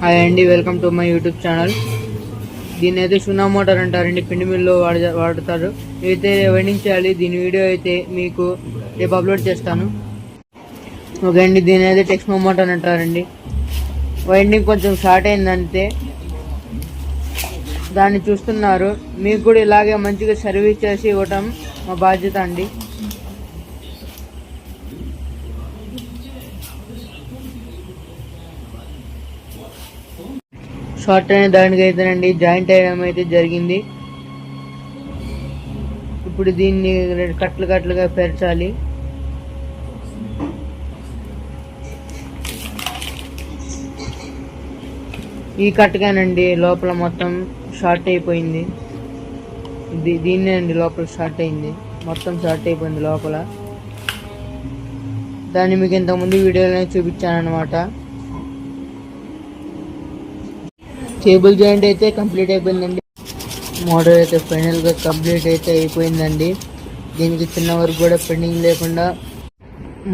Hi అండి, welcome to my YouTube channel. దీని అయితే సున్నా మోటార్ అంటారండి, పిండి మిల్లు వాడతారు. అయితే వైండింగ్ చేయాలి. దీని వీడియో అయితే మీకు రేపు అప్లోడ్ చేస్తాను. ఓకే అండి, దీని అయితే టెక్స్మో మోటార్ అంటారండి. వైండింగ్ కొంచెం షార్ట్ అయిందంటే దాన్ని చూస్తున్నారు. మీకు కూడా ఇలాగే మంచిగా సర్వీస్ చేసి ఇవ్వటం మా బాధ్యత అండి. షార్ట్ అయిన దానికి అయితేనండి జాయింట్ అయ్యడం అయితే జరిగింది. ఇప్పుడు దీన్ని కట్లుగా పెరచాలి. ఈ కట్టుగానండి లోపల మొత్తం షార్ట్ అయిపోయింది. దీన్నే అండి లోపల షార్ట్ అయింది, మొత్తం షార్ట్ అయిపోయింది లోపల. దాన్ని మీకు ఇంతకుముందు వీడియోలోనే చూపించాను అనమాట. కేబుల్ జాయింట్ అయితే కంప్లీట్ అయిపోయిందండి. మోటార్ అయితే ఫైనల్గా కంప్లీట్ అయితే అయిపోయిందండి. దీనికి చిన్న వరకు కూడా పెండింగ్ లేకుండా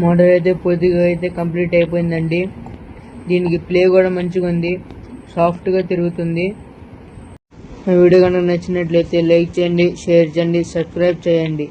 మోటార్ అయితే పూర్తిగా అయితే కంప్లీట్ అయిపోయిందండి. దీనికి ప్లే కూడా మంచిగా ఉంది, సాఫ్ట్గా తిరుగుతుంది. వీడియో కనుక నచ్చినట్లయితే లైక్ చేయండి, షేర్ చేయండి, సబ్స్క్రైబ్ చేయండి.